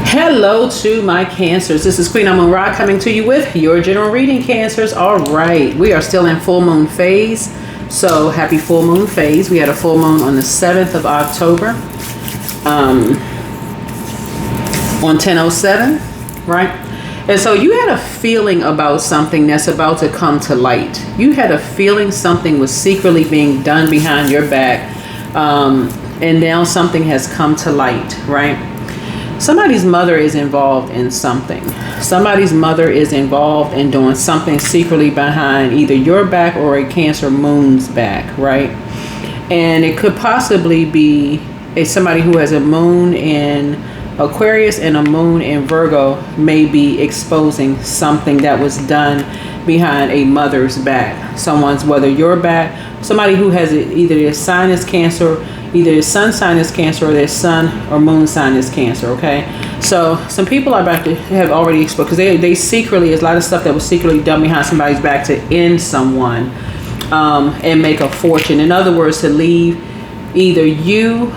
Hello to my Cancers. This is Queen Amun Ra coming to you with your general reading, Cancers. All right, we are still in full moon phase. So happy full moon phase. We had a full moon on the 7th of October on 10:07, right? And so you had a feeling about something that's about to come to light. You had a feeling something was secretly being done behind your back. And now something has come to light, right? Somebody's mother is involved in something. Somebody's mother is involved in doing something secretly behind either your back or a Cancer moon's back, right? And it could possibly be somebody who has a moon in Aquarius and a moon in Virgo may be exposing something that was done behind a mother's back. Someone's, whether your back, somebody who has either their sign is Cancer, either their sun sign is Cancer or their sun or moon sign is Cancer, okay? So some people are about to have already exposed, because they secretly, there's a lot of stuff that was secretly done behind somebody's back to end someone and make a fortune. In other words, to leave either you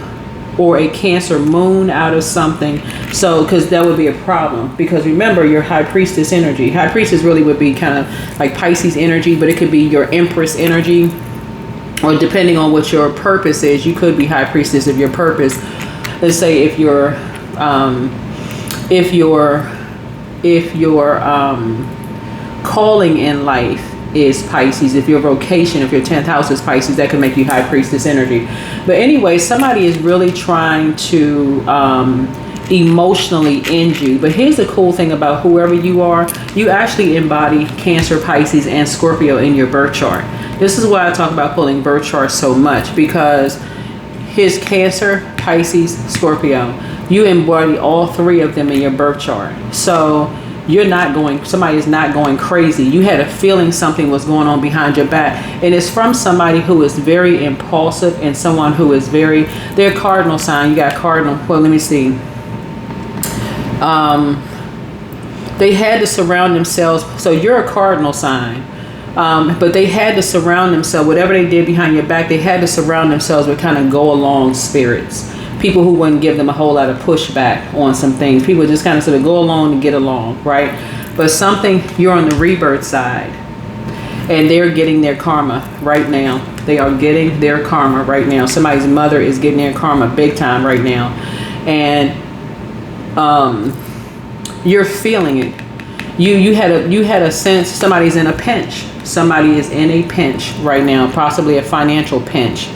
or a Cancer moon out of something. So, because that would be a problem, because remember your High Priestess energy. High Priestess really would be kind of like Pisces energy, but it could be your Empress energy, or depending on what your purpose is, you could be High Priestess of your purpose. Let's say if your calling in life is Pisces, if your vocation, if your 10th house is Pisces, that could make you High Priestess energy. But anyway, somebody is really trying to emotionally end you. But here's the cool thing about whoever you are, you actually embody Cancer, Pisces, and Scorpio in your birth chart. This is why I talk about pulling birth charts so much, because his Cancer, Pisces, Scorpio, you embody all three of them in your birth chart. So you're not going, somebody is not going crazy. You had a feeling something was going on behind your back. And it's from somebody who is very impulsive and someone who is very, their cardinal sign. You got cardinal, well, let me see. They had to surround themselves. So you're a cardinal sign. But they had to surround themselves, whatever they did behind your back, they had to surround themselves with kind of go along spirits. People who wouldn't give them a whole lot of pushback on some things. People just kind of sort of go along to get along, right? But something, you're on the rebirth side, and they're getting their karma right now. They are getting their karma right now. Somebody's mother is getting their karma big time right now. And you're feeling it. You had a sense somebody's in a pinch. Somebody is in a pinch right now, possibly a financial pinch,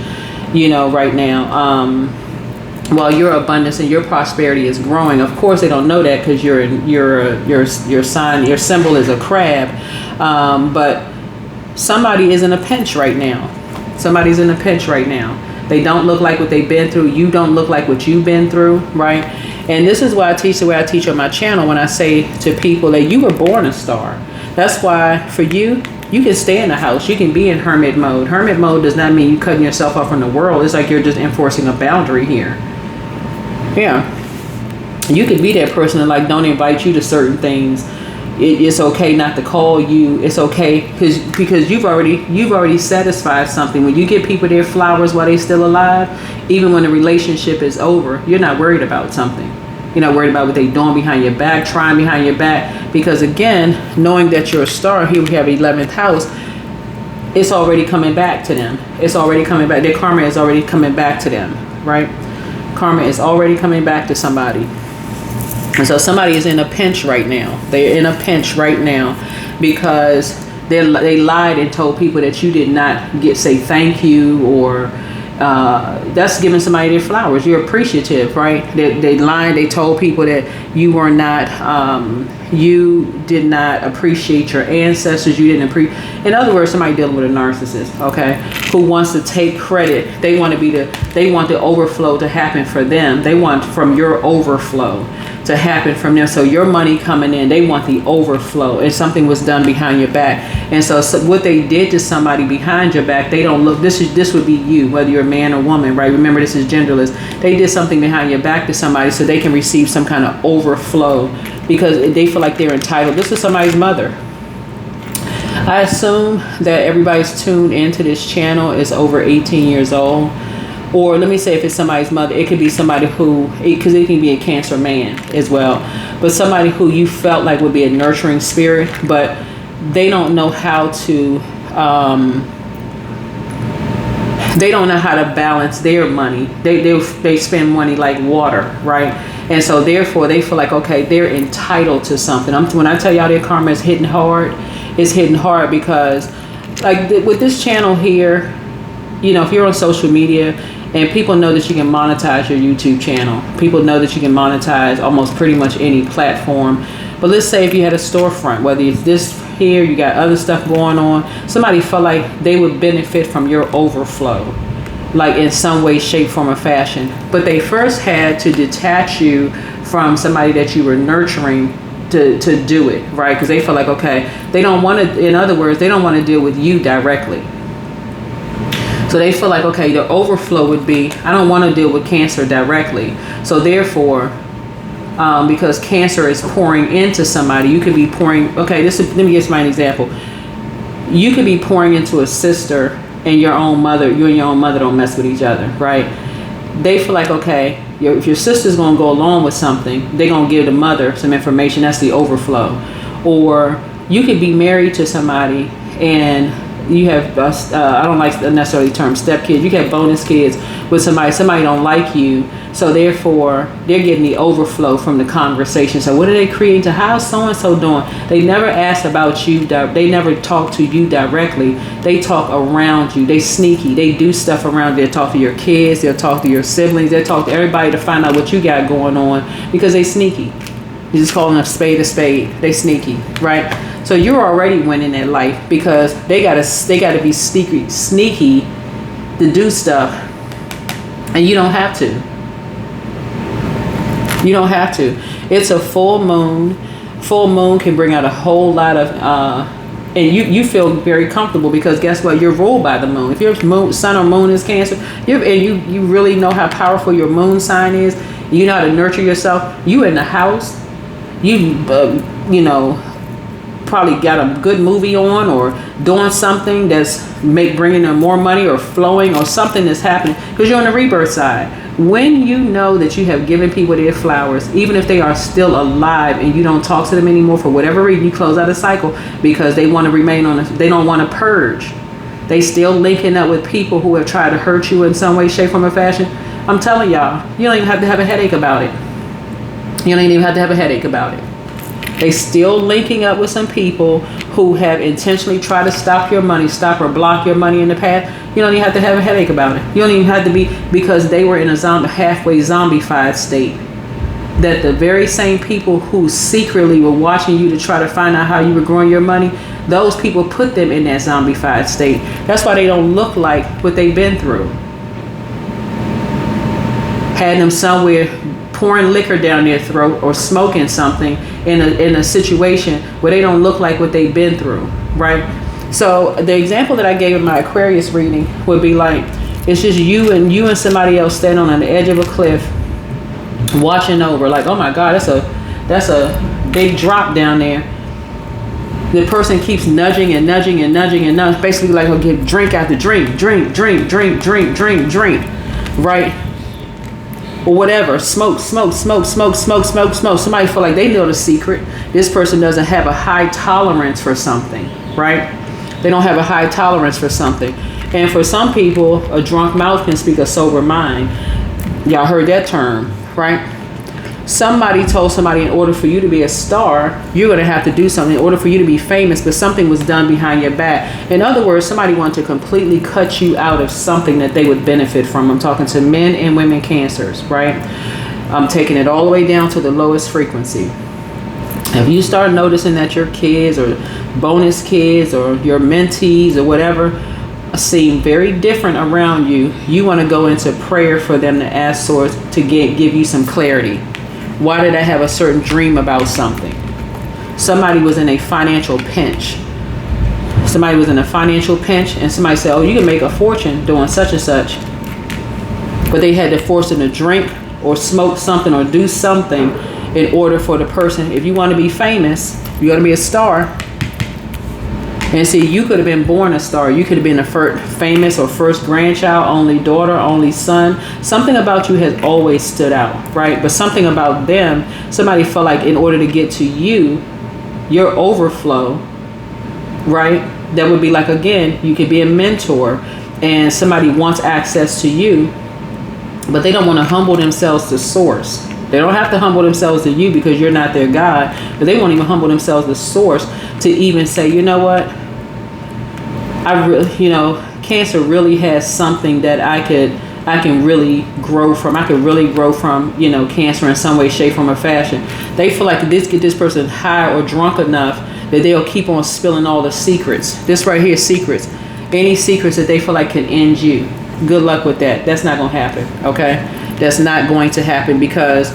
right now. While your abundance and your prosperity is growing. Of course, they don't know that because your sign, your symbol is a crab. But somebody is in a pinch right now. Somebody's in a pinch right now. They don't look like what they've been through. You don't look like what you've been through, right? And this is why I teach the way I teach on my channel, when I say to people that you were born a star. That's why for you can stay in the house. You can be in hermit mode. Hermit mode does not mean you cutting yourself off from the world. It's like you're just enforcing a boundary here. Yeah. You can be that person that like don't invite you to certain things. It's okay not to call you. It's okay because you've already satisfied something. When you give people their flowers while they're still alive, even when the relationship is over, you're not worried about something. You're not worried about what they're doing behind your back, trying behind your back. Because again, knowing that you're a star, here we have 11th house, it's already coming back to them. It's already coming back. Their karma is already coming back to them, right? Karma is already coming back to somebody. And so somebody is in a pinch right now. They're in a pinch right now because they lied and told people that you did not say thank you, or that's giving somebody their flowers. You're appreciative, right? They lied. They told people that you were not, you did not appreciate your ancestors. You didn't appreciate. In other words, somebody dealing with a narcissist, okay, who wants to take credit. They want the overflow to happen for them. They want from your overflow to happen from them. So your money coming in, they want the overflow. And something was done behind your back. And so what they did to somebody behind your back, they don't look, this would be you, whether you're a man or woman, right? Remember, this is genderless. They did something behind your back to somebody so they can receive some kind of overflow because they feel like they're entitled. This is somebody's mother. I assume that everybody's tuned into this channel is over 18 years old. Or let me say, if it's somebody's mother, it could be somebody who, because it can be a Cancer man as well, but somebody who you felt like would be a nurturing spirit, but they don't know how to, they don't know how to balance their money. They spend money like water, right? And so therefore they feel like, okay, they're entitled to something. When I tell y'all their karma is hitting hard, it's hitting hard because like with this channel here, you know, if you're on social media and people know that you can monetize your YouTube channel, people know that you can monetize almost pretty much any platform. But let's say if you had a storefront, whether it's this here, you got other stuff going on, somebody felt like they would benefit from your overflow, like in some way, shape, form, or fashion. But they first had to detach you from somebody that you were nurturing to do it, right? Because they feel like, okay, they don't want to, in other words, they don't want to deal with you directly. So they feel like, okay, the overflow would be, I don't want to deal with Cancer directly. So therefore, because Cancer is pouring into somebody, you could be pouring, okay, let me give somebody an example. You could be pouring into a sister and your own mother, you and your own mother don't mess with each other, right? They feel like, okay, if your sister's going to go along with something, they're going to give the mother some information. That's the overflow. Or you could be married to somebody and you have, I don't like necessarily the term stepkids. You have bonus kids with somebody don't like you. So therefore, they're getting the overflow from the conversation. So what are they creating to how is so-and-so doing? They never ask about you. They never talk to you directly. They talk around you. They sneaky. They do stuff around you. They'll talk to your kids. They'll talk to your siblings. They'll talk to everybody to find out what you got going on because they sneaky. You just calling a spade a spade. They sneaky, right? So you're already winning at life because they gotta be sneaky to do stuff, and you don't have to. You don't have to. It's a full moon. Full moon can bring out a whole lot of, and you feel very comfortable because guess what? You're ruled by the moon. If your sun or moon is Cancer, you really know how powerful your moon sign is. You know how to nurture yourself. You in the house. You know, probably got a good movie on or doing something that's bringing in more money or flowing or something that's happening because you're on the rebirth side. When you know that you have given people their flowers, even if they are still alive and you don't talk to them anymore for whatever reason, you close out a cycle because they want to remain they don't want to purge. They still linking up with people who have tried to hurt you in some way, shape, form, or fashion. I'm telling y'all, you don't even have to have a headache about it. You don't even have to have a headache about it. They still linking up with some people who have intentionally tried to stop your money, stop or block your money in the past. You don't even have to have a headache about it. You don't even have to be, because they were in a halfway zombified state. That the very same people who secretly were watching you to try to find out how you were growing your money, those people put them in that zombified state. That's why they don't look like what they've been through. Had them somewhere pouring liquor down their throat or smoking something in a situation where they don't look like what they've been through, right? So the example that I gave in my Aquarius reading would be like, it's just you and somebody else standing on the edge of a cliff watching over, like, oh my God, that's a big drop down there. The person keeps nudging and nudging and nudging and nudging, basically like, he'll give drink after drink, right? Or whatever, smoke. Somebody feel like they know the secret. This person doesn't have a high tolerance for something, right? They don't have a high tolerance for something. And for some people, a drunk mouth can speak a sober mind. Y'all heard that term, right? Somebody told somebody in order for you to be a star, you're going to have to do something. In order for you to be famous, but something was done behind your back. In other words, somebody wanted to completely cut you out of something that they would benefit from. I'm talking to men and women Cancers, right? I'm taking it all the way down to the lowest frequency. If you start noticing that your kids or bonus kids or your mentees or whatever seem very different around you, you want to go into prayer for them to ask Source to give you some clarity. Why did I have a certain dream about something? Somebody was in a financial pinch. Somebody was in a financial pinch and somebody said, oh, you can make a fortune doing such and such. But they had to force them to drink or smoke something or do something in order for the person, if you want to be famous, you got to be a star. And see, you could have been born a star. You could have been a famous or first grandchild, only daughter, only son. Something about you has always stood out, right? But something about them, somebody felt like in order to get to you, your overflow, right? That would be like, again, you could be a mentor and somebody wants access to you, but they don't want to humble themselves to source. They don't have to humble themselves to you because you're not their God, but they won't even humble themselves to source to even say, you know what? Cancer really has something that I can really grow from. I could really grow from, cancer in some way, shape, form, or fashion. They feel like get this person high or drunk enough that they'll keep on spilling all the secrets. This right here is secrets. Any secrets that they feel like can end you. Good luck with that. That's not going to happen, okay? That's not going to happen because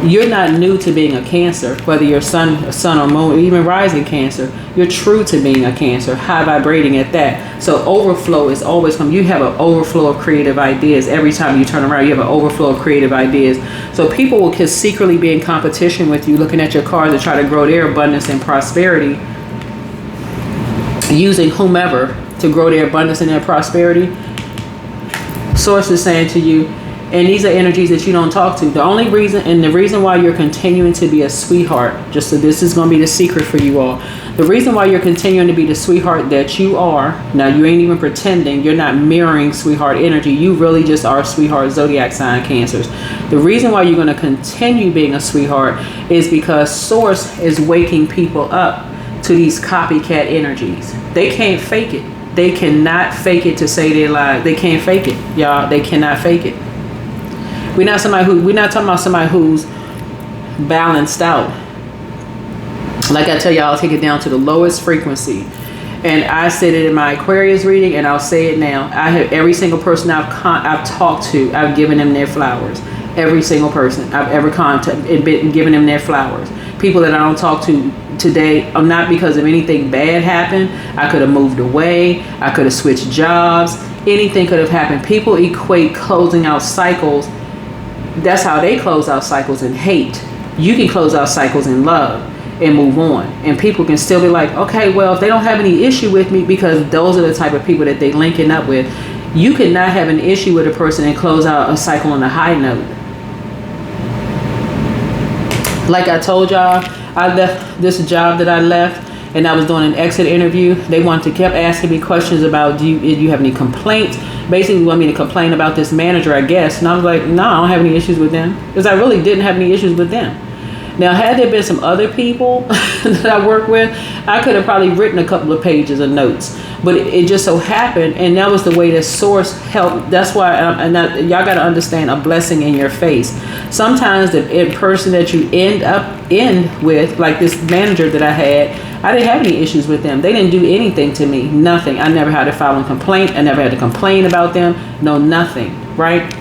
you're not new to being a Cancer, whether you're sun or moon, or even rising Cancer. You're true to being a Cancer, high vibrating at that. So overflow is always coming. You have an overflow of creative ideas. Every time you turn around, you have an overflow of creative ideas. So people can secretly be in competition with you, looking at your cards to try to grow their abundance and prosperity, using whomever to grow their abundance and their prosperity. Source is saying to you, and these are energies that you don't talk to. The reason why you're continuing to be a sweetheart, just so this is going to be the secret for you all. The reason why you're continuing to be the sweetheart that you are, now you ain't even pretending, you're not mirroring sweetheart energy. You really just are sweetheart zodiac sign Cancers. The reason why you're going to continue being a sweetheart is because Source is waking people up to these copycat energies. They can't fake it. They cannot fake it to say they lie. They can't fake it, y'all. They cannot fake it. We're not talking about somebody who's balanced out. Like I tell y'all, I'll take it down to the lowest frequency. And I said it in my Aquarius reading, and I'll say it now. I have every single person I've talked to, I've given them their flowers. Every single person I've ever contacted, been giving them their flowers. People that I don't talk to today, not because of anything bad happened. I could have moved away. I could have switched jobs. Anything could have happened. People equate closing out cycles. That's how they close out cycles in hate. You can close out cycles in love and move on. And people can still be like, okay, well, if they don't have any issue with me, because those are the type of people that they linking up with. You cannot have an issue with a person and close out a cycle on a high note. Like I told y'all, I left this job that I left and I was doing an exit interview. They kept asking me questions about, do you have any complaints? Basically want me to complain about this manager, I guess. And I was like, no, I don't have any issues with them. Because I really didn't have any issues with them. Now, had there been some other people that I work with, I could have probably written a couple of pages of notes. But it just so happened, and that was the way that Source helped. That's why, y'all got to understand, a blessing in your face. Sometimes the person that you end up with, like this manager that I had, I didn't have any issues with them. They didn't do anything to me, nothing. I never had to file a complaint. I never had to complain about them. No, nothing, right?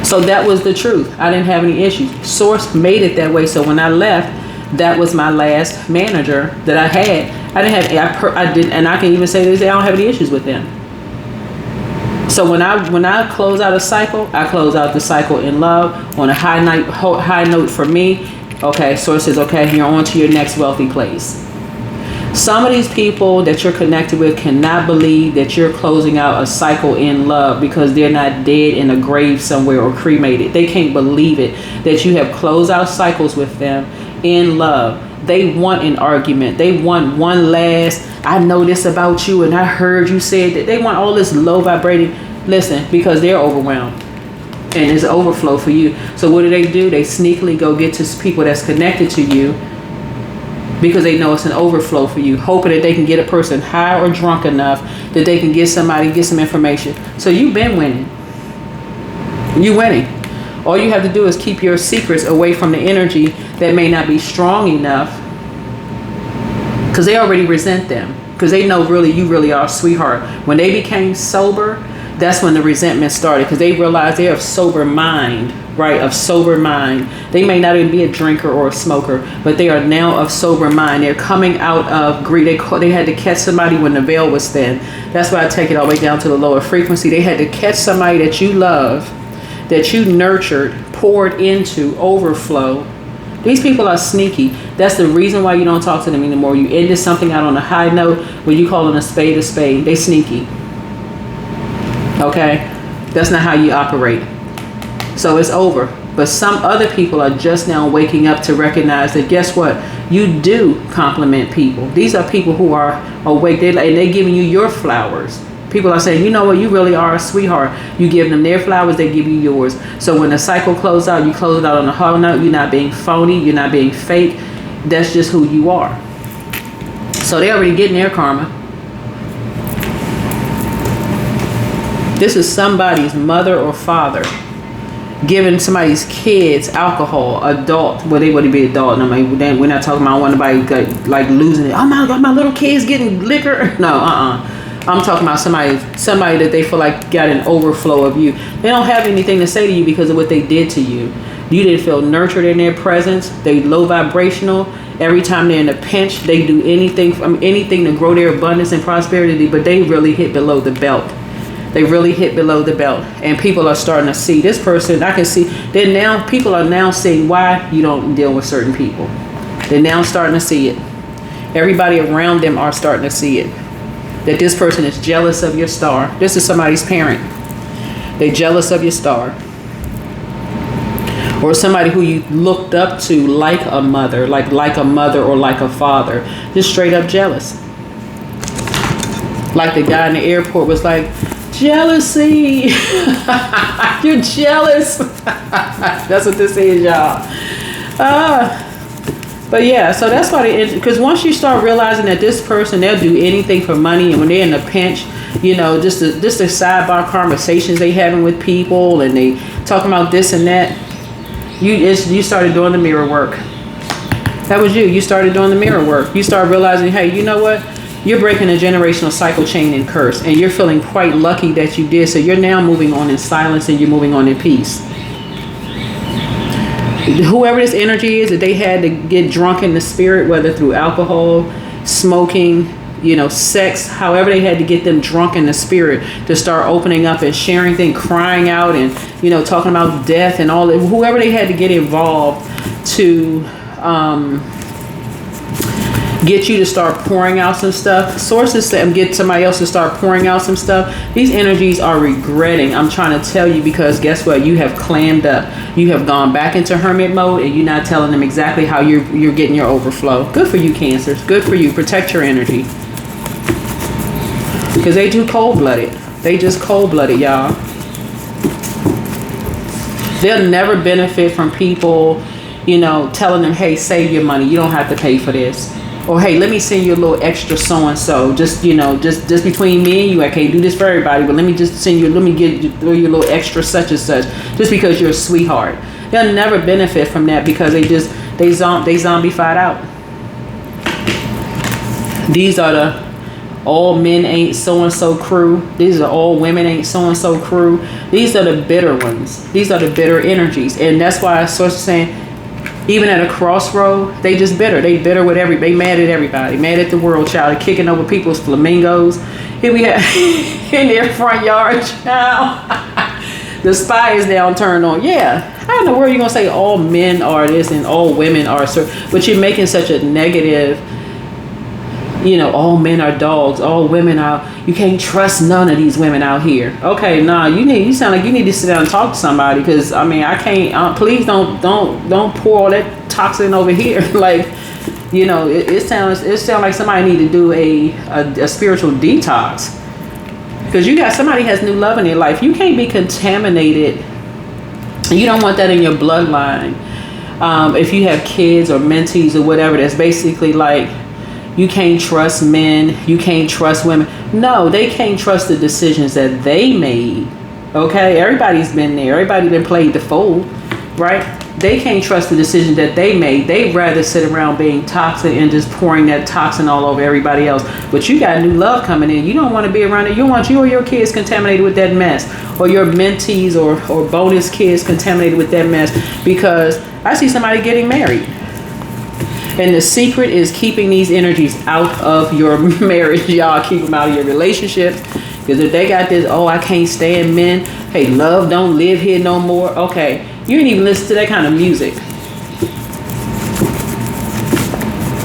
So that was the truth. I didn't have any issues. Source made it that way. So when I left, that was my last manager that I had. I didn't, and I can even say this, I don't have any issues with them. So when I close out a cycle, I close out the cycle in love on a high note for me. Okay, Source says, okay, you're on to your next wealthy place. Some of these people that you're connected with cannot believe that you're closing out a cycle in love because they're not dead in a grave somewhere or cremated. They can't believe it that you have closed out cycles with them in love. They want an argument. They want one last, I know this about you and I heard you said that. They want all this low vibrating. Listen, because they're overwhelmed. And it's an overflow for you. So what do? They sneakily go get to people that's connected to you because they know it's an overflow for you, hoping that they can get a person high or drunk enough that they can get some information. So you've been winning. You're winning. All you have to do is keep your secrets away from the energy that may not be strong enough, because they already resent them, because they know really you really are a sweetheart. When they became sober, that's when the resentment started, because they realized they're of sober mind, right? Of sober mind. They may not even be a drinker or a smoker, but they are now of sober mind. They're coming out of greed. They had to catch somebody when the veil was thin. That's why I take it all the way down to the lower frequency. They had to catch somebody that you love, that you nurtured, poured into, overflow, These people are sneaky. That's the reason why you don't talk to them anymore. You ended something out on a high note when you calling a spade a spade. They sneaky. Okay? That's not how you operate. So it's over. But some other people are just now waking up to recognize that, guess what? You do compliment people. These are people who are awake. And they're giving you your flowers. People are saying, you know what, you really are a sweetheart. You give them their flowers, they give you yours. So when the cycle closes out, you close it out on a hard note. You're not being phony. You're not being fake. That's just who you are. So they're already getting their karma. This is somebody's mother or father giving somebody's kids alcohol, adult. Well, they wouldn't be adult. I mean, we're not talking about anybody like losing it. Oh my little kids getting liquor. No, I'm talking about somebody that they feel like got an overflow of you. They don't have anything to say to you because of what they did to you. You didn't feel nurtured in their presence. They low vibrational. Every time they're in a pinch, they do anything to grow their abundance and prosperity, but they really hit below the belt. They really hit below the belt. And people are starting to see this person. I can see that people are now seeing why you don't deal with certain people. They're now starting to see it. Everybody around them are starting to see it. That this person is jealous of your star. This is somebody's parent. They're jealous of your star. Or somebody who you looked up to like a mother, like a mother or like a father. Just straight up jealous. Like the guy in the airport was like, jealousy. You're jealous. That's what this is, y'all. But yeah, so that's why because once you start realizing that this person, they'll do anything for money, and when they're in a pinch, you know, just the sidebar conversations they having with people, and they talking about this and that, you started doing the mirror work. That was you. You started doing the mirror work. You started realizing, hey, you know what? You're breaking a generational cycle, chain, and curse, and you're feeling quite lucky that you did. So you're now moving on in silence, and you're moving on in peace. Whoever this energy is that they had to get drunk in the spirit, whether through alcohol, smoking, you know, sex, however they had to get them drunk in the spirit to start opening up and sharing things, crying out and, you know, talking about death and all that. Whoever they had to get involved to get you to start pouring out some stuff. Sources say get somebody else to start pouring out some stuff. These energies are regretting. I'm trying to tell you, because guess what? You have clammed up. You have gone back into hermit mode, and you're not telling them exactly how you're getting your overflow. Good for you, Cancers. Good for you. Protect your energy. Because they do cold-blooded. They just cold-blooded, y'all. They'll never benefit from people, you know, telling them, hey, save your money. You don't have to pay for this. Or, hey, let me send you a little extra so-and-so. Just, you know, just between me and you. I can't do this for everybody, but let me just send you, throw you a little extra such and such. Just because you're a sweetheart. They'll never benefit from that because they zombified out. These are the all men ain't so-and-so crew. These are all women ain't so-and-so crew. These are the bitter ones. These are the bitter energies. And that's why I sort of saying, even at a crossroad, they just bitter. They bitter with everybody. They mad at everybody. Mad at the world, child. They're kicking over people's flamingos. Here we have in their front yard, child. The spy is now turned on. Yeah. How in the world are you going to say all men are this and all women are so? But you're making such a negative, you know, all men are dogs. All women are, you can't trust none of these women out here. Okay, nah, you sound like you need to sit down and talk to somebody, because I mean, I can't, please don't pour all that toxin over here. Like, you know, it sounds like somebody need to do a spiritual detox, because you got somebody has new love in their life. You can't be contaminated. You don't want that in your bloodline. If you have kids or mentees or whatever, that's basically like, you can't trust men, you can't trust women. No, they can't trust the decisions that they made. Okay, everybody's been there. Everybody been played the fool, right? They can't trust the decision that they made. They'd rather sit around being toxic and just pouring that toxin all over everybody else. But you got new love coming in. You don't want to be around it. You don't want you or your kids contaminated with that mess, or your mentees or bonus kids contaminated with that mess. Because I see somebody getting married. And the secret is keeping these energies out of your marriage. Y'all keep them out of your relationships. Because if they got this, oh, I can't stand men. Hey, love don't live here no more. Okay, you didn't even listen to that kind of music.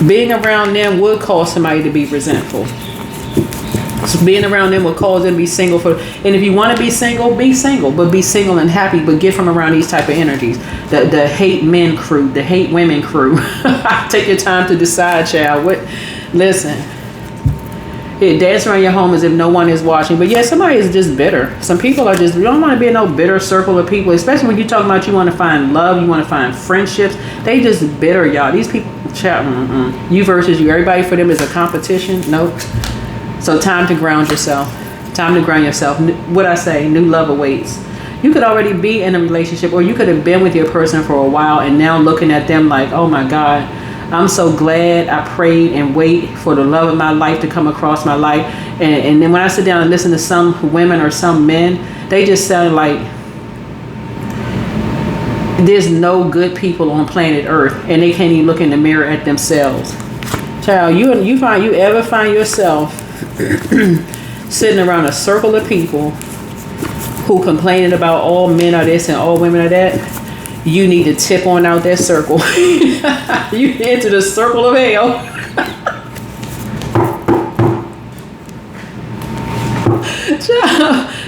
Being around them would cause somebody to be resentful. So being around them will cause them to be single and if you want to be single, but be single and happy, but get from around these type of energies. The hate men crew, the hate women crew. Take your time to decide, child. Listen. Dance around your home as if no one is watching. But yeah, somebody is just bitter. Some people are just, you don't want to be in no bitter circle of people, especially when you're talking about you want to find love, you want to find friendships. They just bitter, y'all. These people, child, you versus you. Everybody for them is a competition. Nope. So time to ground yourself. Time to ground yourself. What I say, new love awaits. You could already be in a relationship, or you could have been with your person for a while and now looking at them like, oh my God, I'm so glad I prayed and wait for the love of my life to come across my life. And then when I sit down and listen to some women or some men, they just sound like there's no good people on planet Earth, and they can't even look in the mirror at themselves. Child, you ever find yourself sitting around a circle of people who complaining about all men are this and all women are that, you need to tip on out that circle. You enter the circle of hell.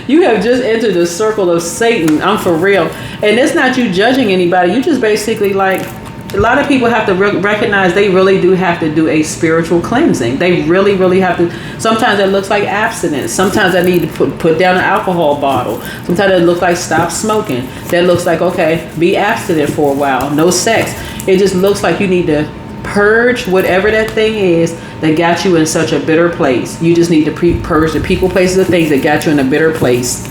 You have just entered the circle of Satan. I'm for real. And it's not you judging anybody. You just basically like, a lot of people have to recognize they really do have to do a spiritual cleansing. They really, really have to. Sometimes that looks like abstinence. Sometimes I need to put down an alcohol bottle. Sometimes it looks like stop smoking. That looks like, okay, be abstinent for a while. No sex. It just looks like you need to purge whatever that thing is that got you in such a bitter place. You just need to purge the people, places, and things that got you in a bitter place.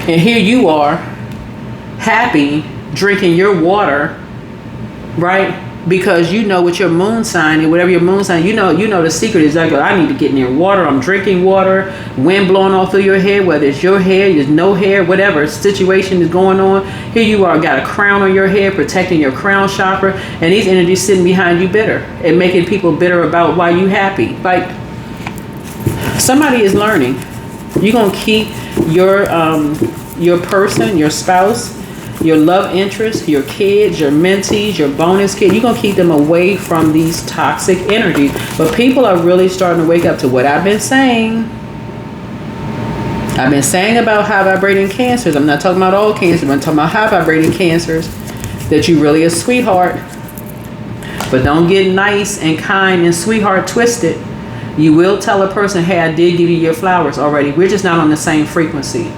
And here you are, happy, drinking your water, right? Because you know what your moon sign and whatever your moon sign, you know the secret is like, I need to get near water. I'm drinking water. Wind blowing all through your hair, whether it's your hair, there's no hair, whatever situation is going on. Here you are, got a crown on your head, protecting your crown chakra, and these energies sitting behind you bitter and making people bitter about why you happy. Like, somebody is learning. You're gonna keep your person, your spouse, your love interest, your kids, your mentees, your bonus kid, you're going to keep them away from these toxic energies. But people are really starting to wake up to what I've been saying. I've been saying about high vibrating cancers. I'm not talking about all cancers. I'm talking about high vibrating cancers. That you really a sweetheart. But don't get nice and kind and sweetheart twisted. You will tell a person, hey, I did give you your flowers already. We're just not on the same frequency.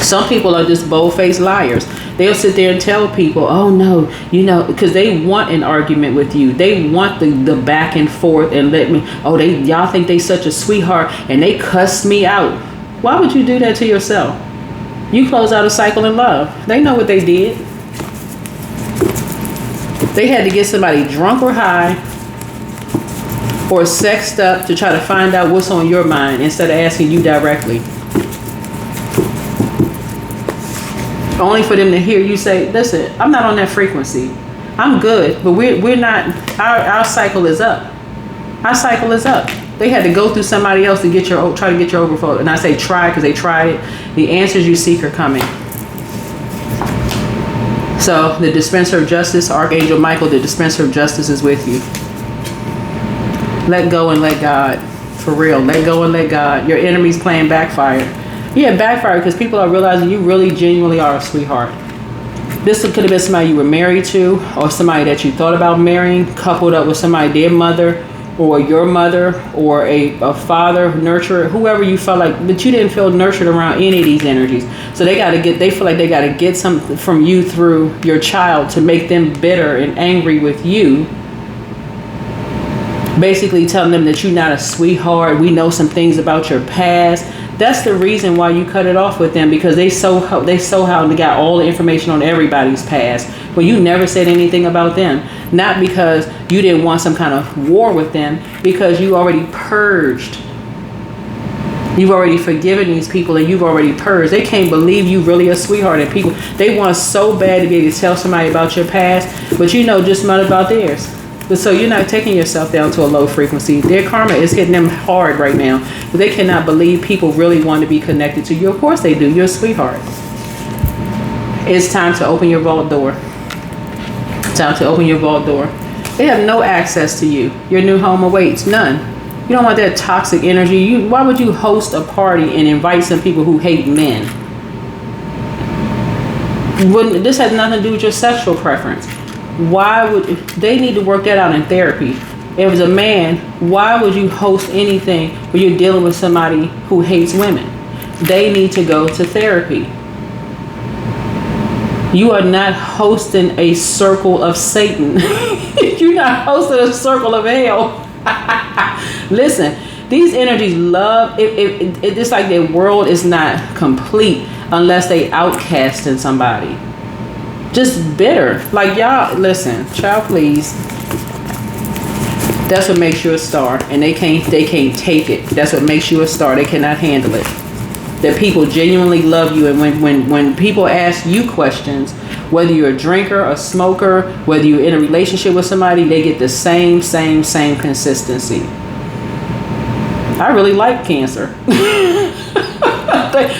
Some people are just bold-faced liars. They'll sit there and tell people, oh no, because they want an argument with you. They want the back and forth and y'all think they such a sweetheart and they cussed me out. Why would you do that to yourself? You close out a cycle in love. They know what they did. They had to get somebody drunk or high or sexed up to try to find out what's on your mind instead of asking you directly. Only for them to hear you say, listen, I'm not on that frequency. I'm good, but we're not, our cycle is up. Our cycle is up. They had to go through somebody else to try to get your overflow. And I say try because they tried it. The answers you seek are coming. So the dispenser of justice, Archangel Michael, the dispenser of justice is with you. Let go and let God. For real, let go and let God. Your enemy's playing backfire. Yeah, backfire because people are realizing you really genuinely are a sweetheart. This could have been somebody you were married to or somebody that you thought about marrying, coupled up with somebody, their mother or your mother or a father, nurturer, whoever you felt like, but you didn't feel nurtured around any of these energies. So they feel like they got to get something from you through your child to make them bitter and angry with you. Basically telling them that you're not a sweetheart. We know some things about your past. That's the reason why you cut it off with them, because they got all the information on everybody's past. But you never said anything about them. Not because you didn't want some kind of war with them, because you already purged. You've already forgiven these people and you've already purged. They can't believe you really a sweetheart, and people, they want so bad to be able to tell somebody about your past, but you know just not about theirs. But so you're not taking yourself down to a low frequency. Their karma is hitting them hard right now. But they cannot believe people really want to be connected to you. Of course they do. You're a sweetheart. It's time to open your vault door. Time to open your vault door. They have no access to you. Your new home awaits. None. You don't want that toxic energy. Why would you host a party and invite some people who hate men? This has nothing to do with your sexual preference. Why would they need to work that out in therapy? If it was a man, why would you host anything where you're dealing with somebody who hates women? They need to go to therapy. You are not hosting a circle of Satan. You're not hosting a circle of hell. Listen, these energies love, it's like their world is not complete unless they outcasting somebody. Just bitter. Like, y'all, listen, child, please. That's what makes you a star, and they can't take it. That's what makes you a star. They cannot handle it. That people genuinely love you, and when people ask you questions, whether you're a drinker, a smoker, whether you're in a relationship with somebody, they get the same consistency. I really like Cancer.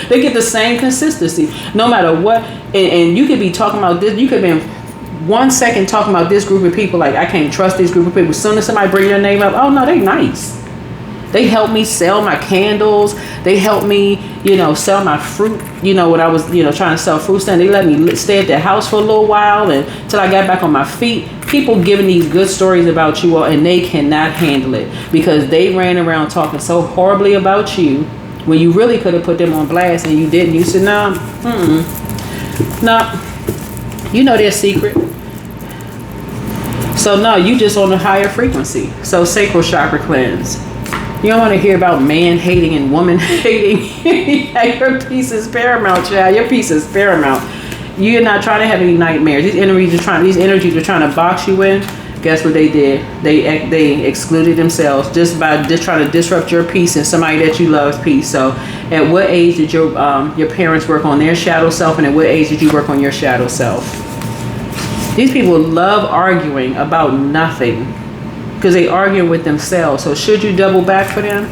They get the same consistency, no matter what. And you could be talking about this. You could be 1 second talking about this group of people, like, I can't trust this group of people. As soon as somebody bring your name up, oh no, they nice. They helped me sell my candles. They helped me, sell my fruit. When I was, trying to sell fruit stand, they let me stay at their house for a little while until I got back on my feet. People giving these good stories about you all, and they cannot handle it because they ran around talking so horribly about you when you really could have put them on blast and you didn't. You said, no, you know their secret. So no, you just on a higher frequency. So sacral chakra cleanse. You don't want to hear about man hating and woman hating. Your peace is paramount, child. Your peace is paramount. You're not trying to have any nightmares. These energies are trying to box you in. Guess what they did? They excluded themselves just by trying to disrupt your peace and somebody that you love's peace. So, at what age did your parents work on their shadow self, and at what age did you work on your shadow self? These people love arguing about nothing because they argue with themselves. So should you double back for them?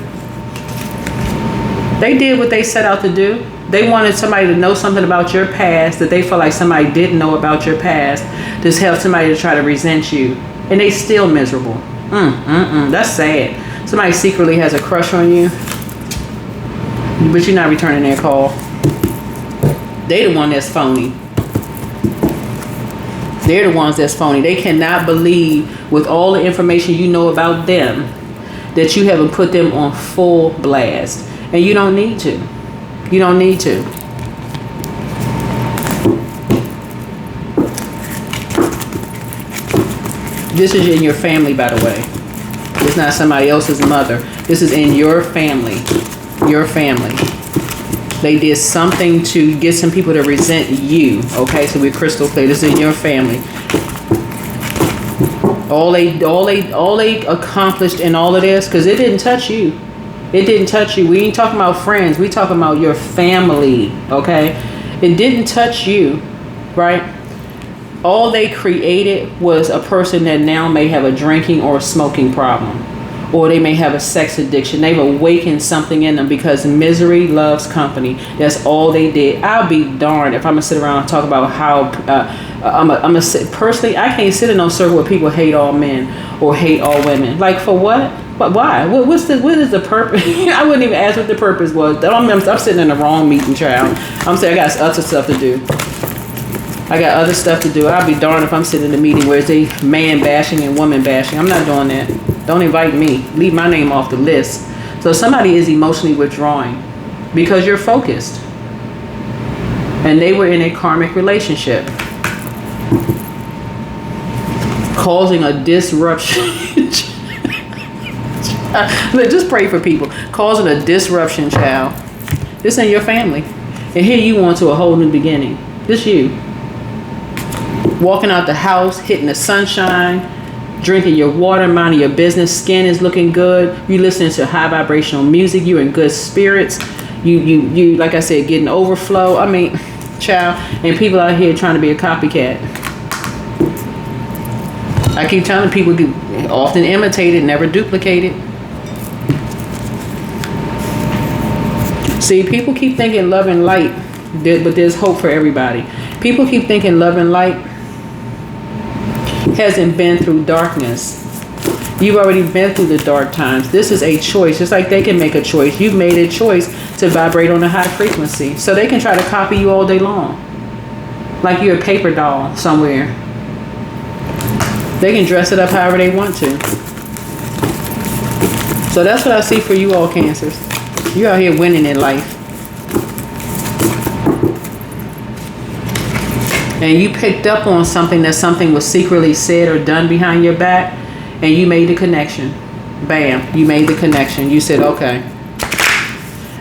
They did what they set out to do. They wanted somebody to know something about your past that they felt like somebody didn't know about your past. Just help somebody to try to resent you. And they still miserable. That's sad. Somebody secretly has a crush on you, but you're not returning their call. They the one that's phony. They're the ones that's phony. They cannot believe, with all the information you know about them, that you haven't put them on full blast. And you don't need to. You don't need to. This is in your family, by the way. It's not somebody else's mother. This is in your family. Your family. They did something to get some people to resent you. Okay, so we're crystal clear. This is in your family. All they accomplished in all of this, because it didn't touch you. It didn't touch you. We ain't talking about friends. We talking about your family. Okay, it didn't touch you, right? All they created was a person that now may have a drinking or a smoking problem. Or they may have a sex addiction. They've awakened something in them because misery loves company. That's all they did. I'll be darned if I'm gonna sit around and talk about how I'm gonna sit. Personally, I can't sit in no circle where people hate all men or hate all women. Like, for what? But why? What is the purpose? I wouldn't even ask what the purpose was. I'm sitting in the wrong meeting, child. I'm saying I got other stuff to do. I got other stuff to do. I'll be darned if I'm sitting in a meeting where it's a man bashing and woman bashing. I'm not doing that. Don't invite me. Leave my name off the list. So somebody is emotionally withdrawing because you're focused. And they were in a karmic relationship, causing a disruption. Just pray for people. Causing a disruption, child. This ain't your family. And here you on to a whole new beginning. This you. Walking out the house, hitting the sunshine, drinking your water, minding your business, skin is looking good, you listening to high vibrational music, you in good spirits, you like I said, getting overflow. I mean, child, and people out here trying to be a copycat. I keep telling people, often imitate it, never duplicate it. See, people keep thinking love and light, but there's hope for everybody. People keep thinking love and light. hasn't been through darkness. You've already been through the dark times. This is a choice. Just like they can make a choice. You've made a choice to vibrate on a high frequency. So they can try to copy you all day long. Like you're a paper doll somewhere. They can dress it up however they want to. So that's what I see for you all, Cancers. You're out here winning in life. And you picked up on something that something was secretly said or done behind your back. And you made the connection. Bam. You made the connection. You said, okay.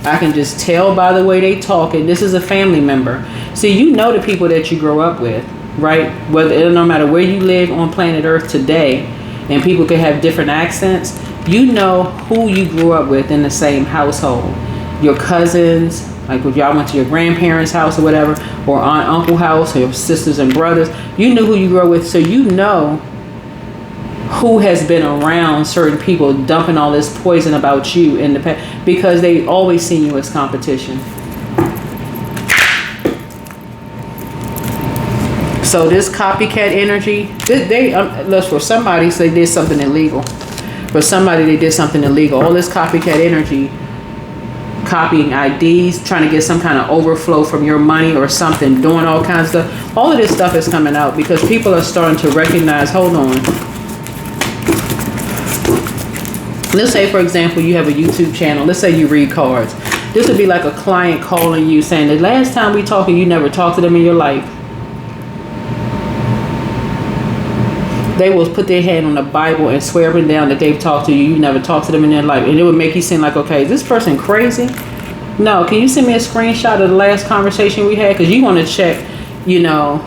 I can just tell by the way they talk. And this is a family member. See, you know the people that you grow up with, right? Whether, no matter where you live on planet Earth today, and people could have different accents, you know who you grew up with in the same household. Your cousins, like if y'all went to your grandparents' house or whatever, or aunt, uncle house, or your sisters and brothers, you knew who you grew up with. So you know who has been around certain people dumping all this poison about you in the past, because they always seen you as competition. So this copycat energy, look, for somebody, so they did something illegal. For somebody, they did something illegal. All this copycat energy, copying IDs, trying to get some kind of overflow from your money or something, doing all kinds of stuff. All of this stuff is coming out because people are starting to recognize, hold on. Let's say, for example, you have a YouTube channel. Let's say you read cards. This would be like a client calling you saying, the last time we talked and you never talked to them in your life. They will put their hand on the Bible and swear up and down that they've talked to you. You never talked to them in their life. And it would make you seem like, okay, is this person crazy? No, can you send me a screenshot of the last conversation we had? Because you want to check, you know,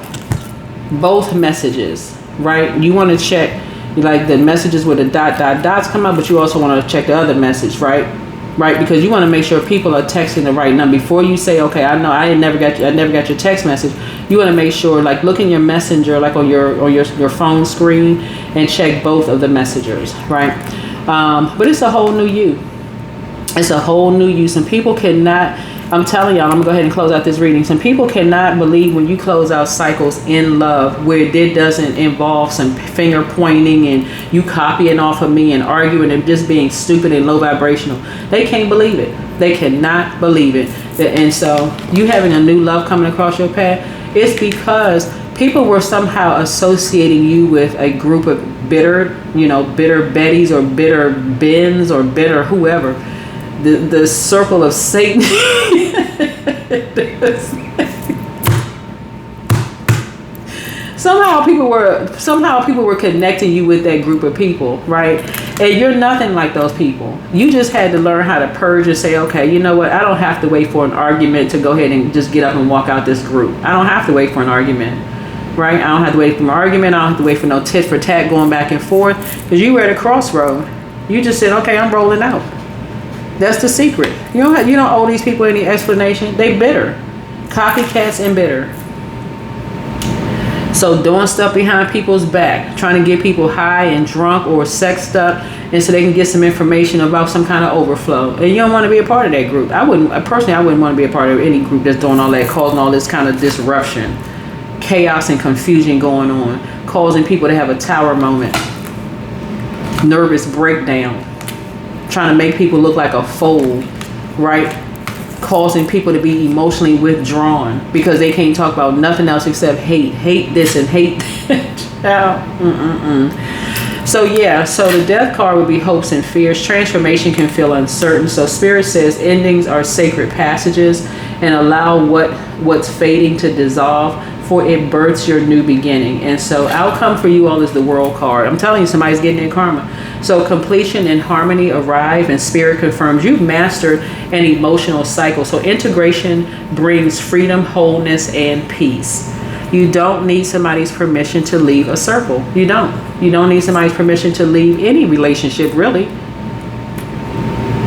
both messages, right? You want to check like the messages with the dots come out, but you also want to check the other message, right? Right, because you want to make sure people are texting the right number before you say, okay, I know I never got your text message. You want to make sure, like, look in your messenger, like on your phone screen, and check both of the messengers, right? But it's a whole new you. It's a whole new you. Some people cannot. I'm telling y'all, I'm gonna go ahead and close out this reading. Some people cannot believe when you close out cycles in love where it doesn't involve some finger pointing and you copying off of me and arguing and just being stupid and low vibrational. They can't believe it. They cannot believe it. And so you having a new love coming across your path, it's because people were somehow associating you with a group of bitter Bettys or bitter Bens or bitter whoever. The circle of Satan. Somehow people were connecting you with that group of people, right? And you're nothing like those people. You just had to learn how to purge and say, okay, you know what? I don't have to wait for an argument to go ahead and just get up and walk out this group. I don't have to wait for an argument, right? I don't have to wait for an argument. I don't have to wait for no tit for tat going back and forth, because you were at a crossroad. You just said, okay, I'm rolling out. That's the secret. You don't owe these people any explanation. They bitter. Copycats and bitter. So doing stuff behind people's back, trying to get people high and drunk or sexed up, and so they can get some information about some kind of overflow. And you don't want to be a part of that group. I wouldn't want to be a part of any group that's doing all that, causing all this kind of disruption, chaos and confusion going on, causing people to have a tower moment, nervous breakdown, trying to make people look like a fool, right? Causing people to be emotionally withdrawn because they can't talk about nothing else except hate this and hate that. So the death card would be hopes and fears. Transformation can feel uncertain. So Spirit says endings are sacred passages and allow what's fading to dissolve, for it births your new beginning. And so outcome for you all is the World card. I'm telling you, somebody's getting their karma. So completion and harmony arrive, and Spirit confirms you've mastered an emotional cycle. So integration brings freedom, wholeness, and peace. You don't need somebody's permission to leave a circle. You don't need somebody's permission to leave any relationship, really.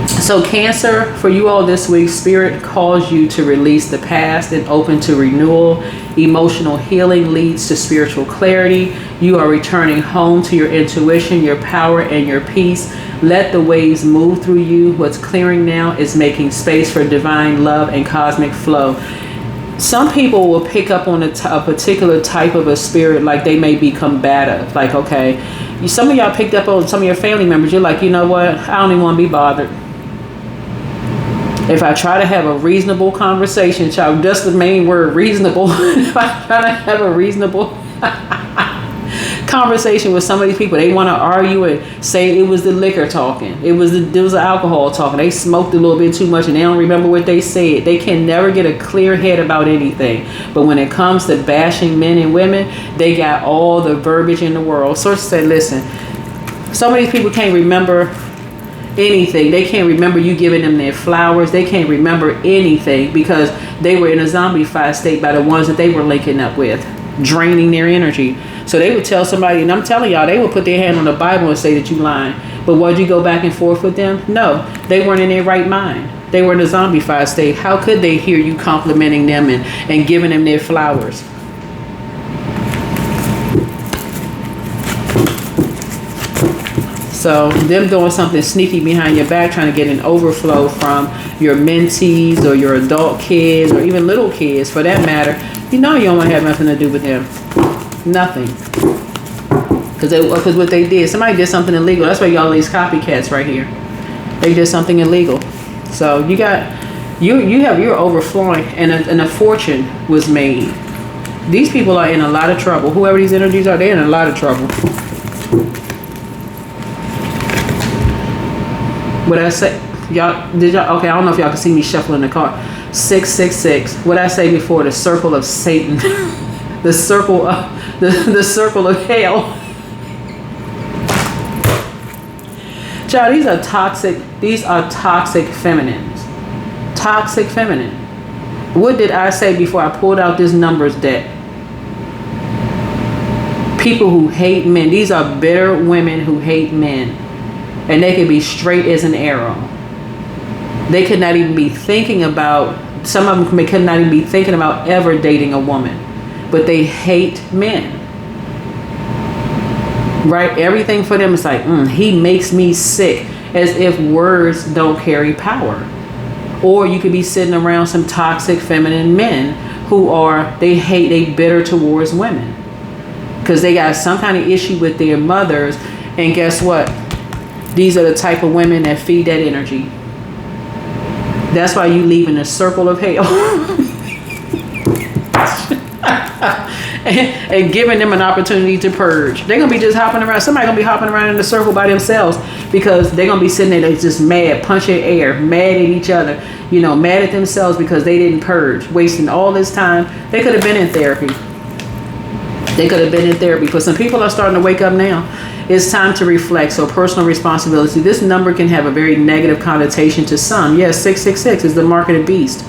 So Cancer, for you all this week, Spirit calls you to release the past and open to renewal. Emotional healing leads to spiritual clarity. You are returning home to your intuition, your power, and your peace. Let the waves move through you. What's clearing now is making space for divine love and cosmic flow. Some people will pick up on a particular type of a spirit, like they may be combative. Like, okay, some of y'all picked up on some of your family members. You're like, you know what? I don't even want to be bothered. If I try to have a reasonable conversation, child, just the main word, reasonable. If I try to have a reasonable conversation with some of these people, they want to argue and say it was the liquor talking, it was the alcohol talking, they smoked a little bit too much and they don't remember what they said. They can never get a clear head about anything. But when it comes to bashing men and women, they got all the verbiage in the world. So said, listen, some of these people can't remember anything. They can't remember you giving them their flowers. They can't remember anything because they were in a zombified state by the ones that they were linking up with, draining their energy. So they would tell somebody, and I'm telling y'all, they would put their hand on the Bible and say that you lying. But would you go back and forth with them? No, they weren't in their right mind. They were in a zombified state. How could they hear you complimenting them and giving them their flowers? So them doing something sneaky behind your back, trying to get an overflow from your mentees or your adult kids or even little kids for that matter, you know you don't want to have nothing to do with them. Nothing. Because what they did, somebody did something illegal. That's why y'all these copycats right here. They did something illegal. So you're overflowing and a fortune was made. These people are in a lot of trouble. Whoever these energies are, they're in a lot of trouble. What I say, y'all, okay, I don't know if y'all can see me shuffling the card. 666. What I say before, the circle of Satan. the circle of hell. Child, these are toxic feminines. Toxic feminine. What did I say before I pulled out this numbers deck? People who hate men. These are bitter women who hate men. And they can be straight as an arrow. They could not even be thinking about, some of them could not even be thinking about ever dating a woman. But they hate men. Right? Everything for them is like, he makes me sick. As if words don't carry power. Or you could be sitting around some toxic feminine men who they bitter towards women. Because they got some kind of issue with their mothers. And guess what? These are the type of women that feed that energy. That's why you leave in a circle of hell. and giving them an opportunity to purge. They're going to be just hopping around. Somebody's going to be hopping around in a circle by themselves because they're going to be sitting there just mad, punching air, mad at each other, mad at themselves because they didn't purge, wasting all this time. They could have been in therapy. But some people are starting to wake up now. It's time to reflect. So personal responsibility. This number can have a very negative connotation to some. Yes, 666 is the mark of the beast.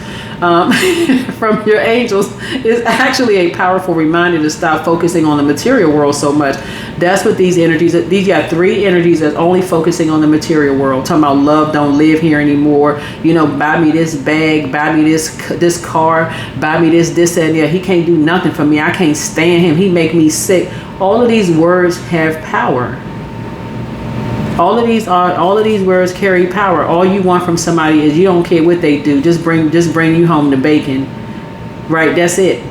From your angels is actually a powerful reminder to stop focusing on the material world so much. That's what these energies, these got three energies that's only focusing on the material world. Talking about love don't live here anymore. Buy me this bag, buy me this car, buy me this and that. He can't do nothing for me. I can't stand him. He make me sick. All of these words have power. All of these words carry power. All you want from somebody is you don't care what they do. Just bring you home the bacon. Right? That's it.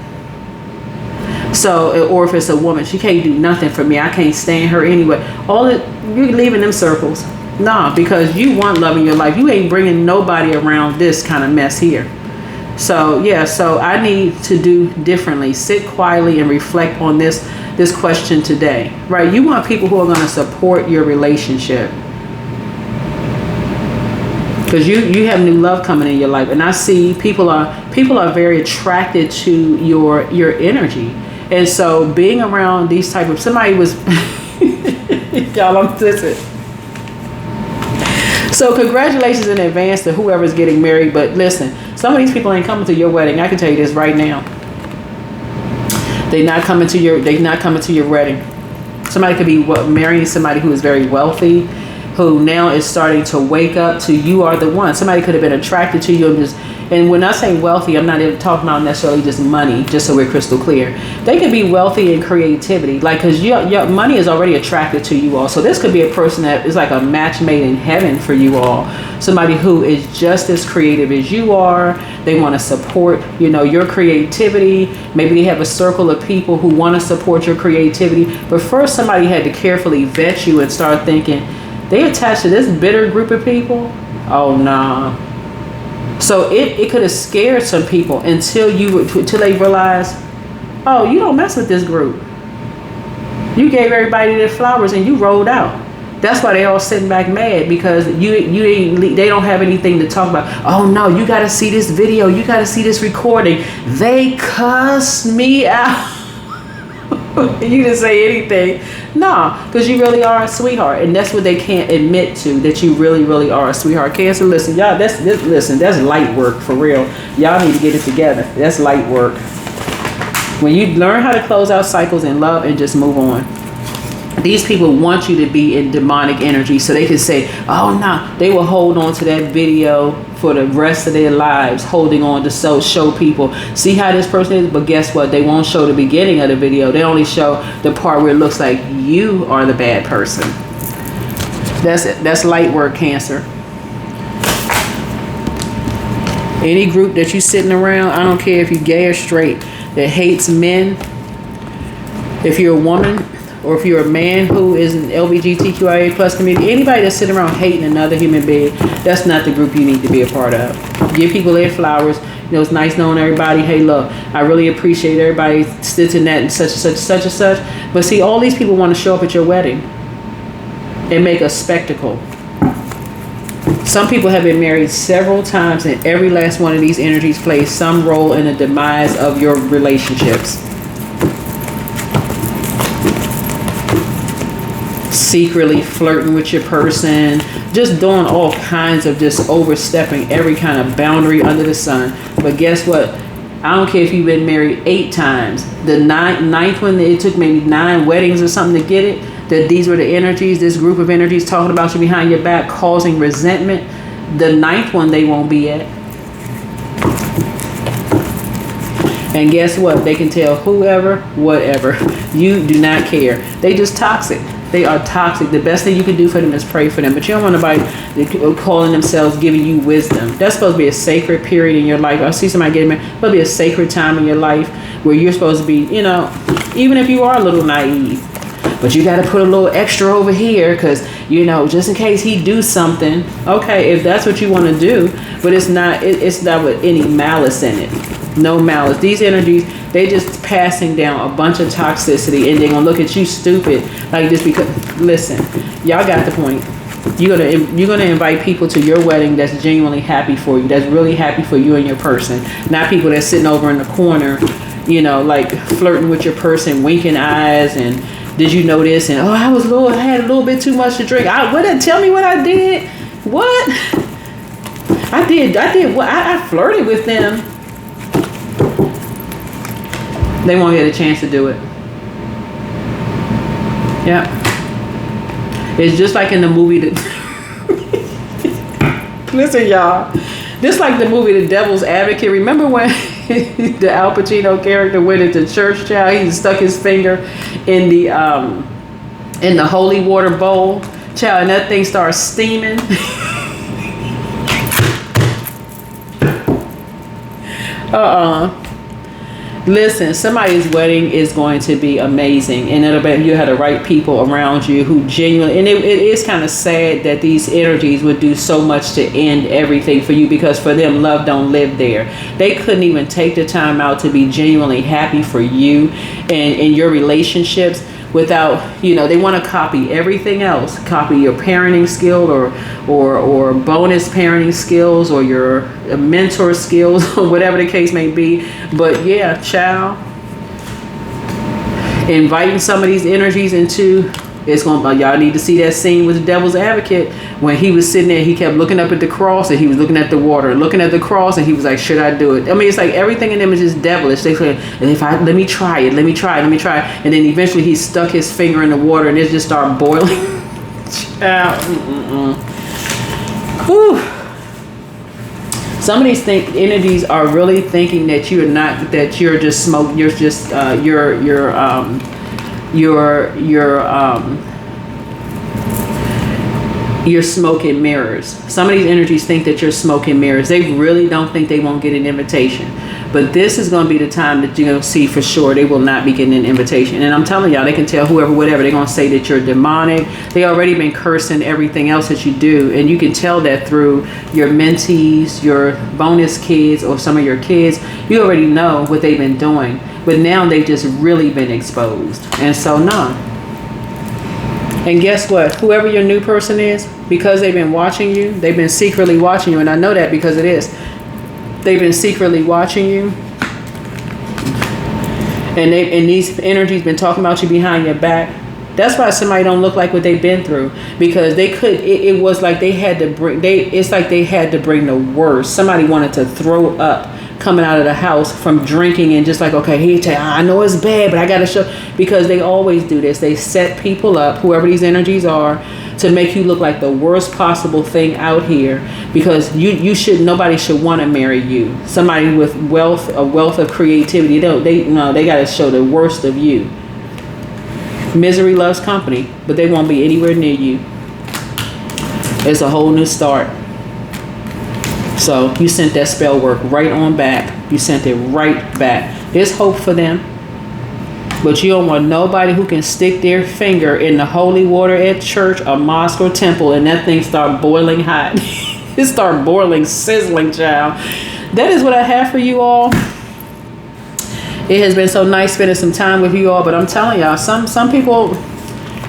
So, or if it's a woman, she can't do nothing for me. I can't stand her anyway. You're leaving them circles. Nah, because you want love in your life. You ain't bringing nobody around this kind of mess here. So I need to do differently. Sit quietly and reflect on this question today, right? You want people who are going to support your relationship because you have new love coming in your life, and I see people are very attracted to your energy, and so being around these type of somebody was y'all, I'm listen. So congratulations in advance to whoever's getting married, but listen, some of these people ain't coming to your wedding. I can tell you this right now. They're not coming to your wedding. Somebody could be marrying somebody who is very wealthy, who now is starting to wake up to you are the one. Somebody could have been attracted to you And when I say wealthy, I'm not even talking about necessarily just money, just so we're crystal clear. They could be wealthy in creativity, like, because your money is already attracted to you all. So this could be a person that is like a match made in heaven for you all. Somebody who is just as creative as you are. They want to support, your creativity. Maybe they have a circle of people who want to support your creativity. But first, somebody had to carefully vet you and start thinking, they attached to this bitter group of people? Oh, nah. So it could have scared some people until they realized, oh, you don't mess with this group. You gave everybody their flowers and you rolled out. That's why they all sitting back mad, because they don't have anything to talk about. Oh no, you got to see this video. You got to see this recording. They cussed me out. You didn't say anything. No, because you really are a sweetheart, and that's what they can't admit to, that you really, really are a sweetheart. Cancer, listen, y'all. That's light work for real. Y'all need to get it together. That's light work. When you learn how to close out cycles in love and just move on. These people want you to be in demonic energy so they can say, oh no, they will hold on to that video for the rest of their lives, holding on to show people, see how this person is. But guess what? They won't show the beginning of the video. They only show the part where it looks like you are the bad person. That's light work, Cancer. Any group that you sitting around, I don't care if you're gay or straight, that hates men, if you're a woman, or if you're a man who is an LGBTQIA plus community, anybody that's sitting around hating another human being, that's not the group you need to be a part of. Give people their flowers. It's nice knowing everybody. Hey, look, I really appreciate everybody stitching that and such and such, such and such. But see, all these people want to show up at your wedding and make a spectacle. Some people have been married several times, and every last one of these energies plays some role in the demise of your relationships. Secretly flirting with your person, just doing all kinds of just overstepping every kind of boundary under the sun. But guess what? I don't care if you've been married 8 times. The ninth one, it took maybe 9 weddings or something to get it. That these were the energies, this group of energies talking about you behind your back, causing resentment. The 9th one they won't be at. And guess what? They can tell whoever, whatever. You do not care. They just toxic. They are toxic. The best thing you can do for them is pray for them. But you don't want nobody calling themselves giving you wisdom. That's supposed to be a sacred period in your life. I see somebody getting married. It's supposed to be a sacred time in your life where you're supposed to be, even if you are a little naive. But you got to put a little extra over here because, just in case he do something. Okay, if that's what you want to do. But it's not with any malice in it. No malice. These energies, they just passing down a bunch of toxicity, and they're going to look at you stupid. Like, just because, listen, y'all got the point. You're gonna invite people to your wedding that's genuinely happy for you, that's really happy for you and your person. Not people that's sitting over in the corner, like flirting with your person, winking eyes, and did you know this? And I had a little bit too much to drink. Tell me what I did. What? I did what? I flirted with them. They won't get a chance to do it. Yeah. It's just like in the movie listen, y'all. Just like the movie The Devil's Advocate. Remember when the Al Pacino character went into church, child? He stuck his finger in the holy water bowl, child, and that thing starts steaming. Listen, somebody's wedding is going to be amazing, and it'll be you had the right people around you who genuinely, and it is kind of sad that these energies would do so much to end everything for you, because for them, love don't live there. They couldn't even take the time out to be genuinely happy for you and in your relationships without, they want to copy everything else, copy your parenting skill or bonus parenting skills or your mentor skills or whatever the case may be. But yeah, child, inviting some of these energies into, y'all need to see that scene with The Devil's Advocate when he was sitting there. He kept looking up at the cross and he was looking at the water, looking at the cross, and he was like, should I do it? I mean, it's like everything in them is just devilish. They say, let me try it. And then eventually he stuck his finger in the water and it just started boiling. Whew. Some of these entities are really thinking that you're not, that you're just smoke. You're just you're smoke and mirrors. Some of these energies think that you're smoke and mirrors. They really don't think they won't get an invitation. But this is going to be the time that you're going to see for sure they will not be getting an invitation. And I'm telling y'all, they can tell whoever, whatever, they're going to say that you're demonic. They already been cursing everything else that you do. And you can tell that through your mentees, your bonus kids, or some of your kids. You already know what they've been doing. But now they've just really been exposed. And so, no. And guess what? Whoever your new person is, because they've been watching you, they've been secretly watching you. And I know that because it is. They've been secretly watching you. And these energies been talking about you behind your back. That's why somebody don't look like what they've been through. Because they could, it was like they had to bring, it's like they had to bring the worst. Somebody wanted to throw up coming out of the house from drinking and just like, okay, I know it's bad, but I got to show, because they always do this. They set people up, whoever these energies are, to make you look like the worst possible thing out here, because nobody should want to marry you. Somebody with a wealth of creativity, they got to show the worst of you. Misery loves company, but they won't be anywhere near you. It's a whole new start. So you sent that spell work right on back. You sent it right back. There's hope for them. But you don't want nobody who can stick their finger in the holy water at church, a mosque, or temple, and that thing start boiling hot. It start boiling, sizzling, child. That is what I have for you all. It has been so nice spending some time with you all, but I'm telling y'all, some people,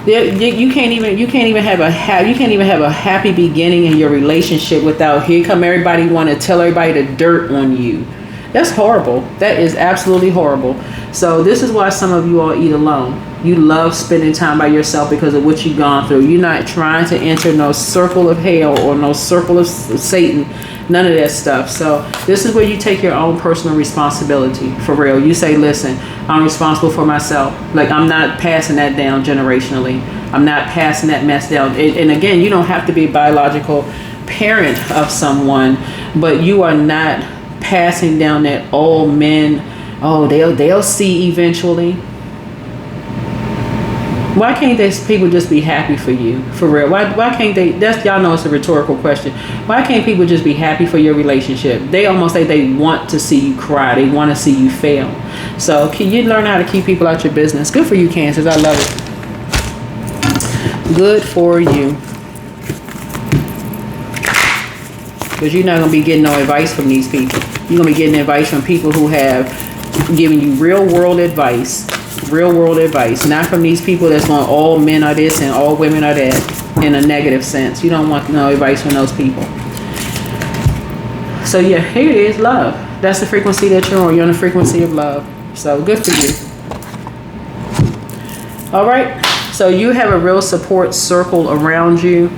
you can't even have a happy beginning in your relationship without, here come everybody want to tell everybody the dirt on you. That's horrible. That is absolutely horrible. So this is why some of you all eat alone. You love spending time by yourself because of what you've gone through. You're not trying to enter no circle of hell or no circle of Satan. None of that stuff. So this is where you take your own personal responsibility. For real. You say, listen, I'm responsible for myself. Like, I'm not passing that down generationally. I'm not passing that mess down. And again, you don't have to be a biological parent of someone, but you are not passing down that old men, they'll see eventually. Why can't these people just be happy for you? For real. Why can't they? Y'all know it's a rhetorical question. Why can't people just be happy for your relationship? They almost say they want to see you cry. They want to see you fail. So can you learn how to keep people out your business? Good for you, Cancers. I love it. Good for you. Because you're not going to be getting no advice from these people. You're going to be getting advice from people who have given you real world advice. Real world advice. Not from these people that's going, all men are this and all women are that, in a negative sense. You don't want no advice from those people. So yeah, here it is, love. That's the frequency that you're on. You're on the frequency of love. So good for you. All right. So you have a real support circle around you.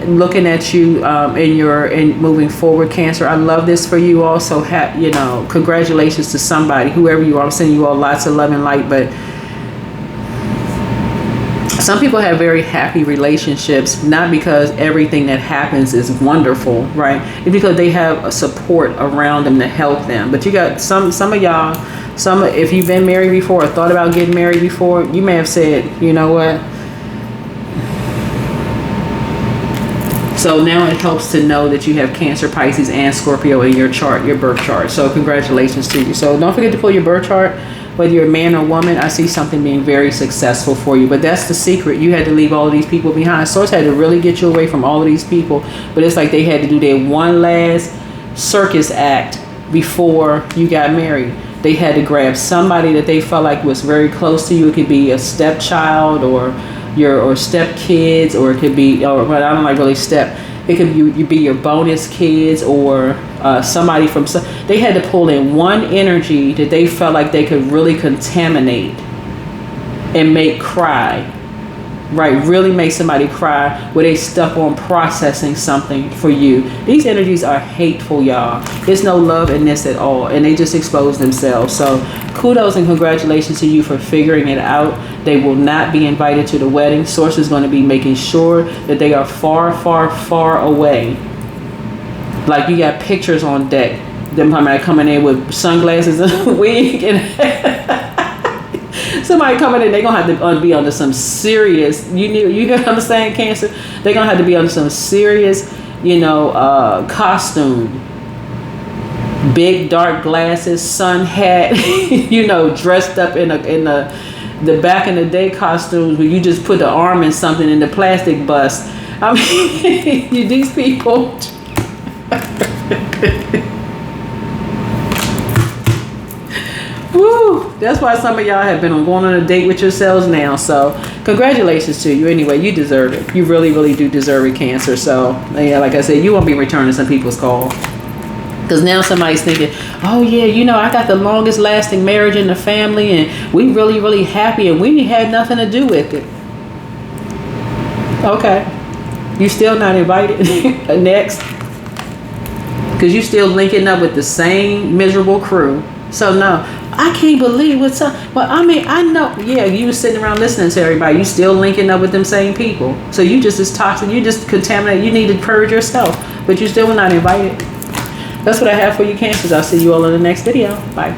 Looking at you in moving forward, Cancer. I love this for you. Also, congratulations to somebody, whoever you are. I'm sending you all lots of love and light. But some people have very happy relationships, not because everything that happens is wonderful, right? It's because they have a support around them to help them. But you got some of y'all. If you've been married before or thought about getting married before, you may have said, you know what? So now it helps to know that you have Cancer, Pisces, and Scorpio in your chart, your birth chart. So congratulations to you. So don't forget to pull your birth chart. Whether you're a man or woman, I see something being very successful for you. But that's the secret. You had to leave all of these people behind. Source had to really get you away from all of these people. But it's like they had to do their one last circus act before you got married. They had to grab somebody that they felt like was very close to you. It could be a stepchild or step kids, or it could be, but I don't like really step. It could be your bonus kids or somebody from. They had to pull in one energy that they felt like they could really contaminate and make cry. Right, really make somebody cry where they stuck on processing something for you. These energies are hateful, y'all. There's no love in this at all, and they just expose themselves. So kudos and congratulations to you for figuring it out. They will not be invited to the wedding. Source is going to be making sure that they are far, far, far away Like you got pictures on deck. Them coming in with sunglasses and a wig, and somebody coming in, they're gonna have to be under some serious. You understand, Cancer? They're gonna have to be under some serious, costume. Big dark glasses, sun hat, dressed up in the back in the day costumes where you just put the arm in something in the plastic bust. I mean, these people. Woo! That's why some of y'all have been going on a date with yourselves now. So congratulations to you. Anyway, you deserve it. You really, really do deserve it, Cancer. So yeah, like I said, you won't be returning some people's call. Because now somebody's thinking, oh yeah, I got the longest lasting marriage in the family and we really, really happy and we had nothing to do with it. Okay. You still not invited? Next. Because you still linking up with the same miserable crew. So no, I can't believe what's up. Well, I mean, I know, yeah, you was sitting around listening to everybody. You still linking up with them same people. So you just as toxic, you just contaminated. You need to purge yourself, but you still were not invited. That's what I have for you, Cancers. I'll see you all in the next video. Bye.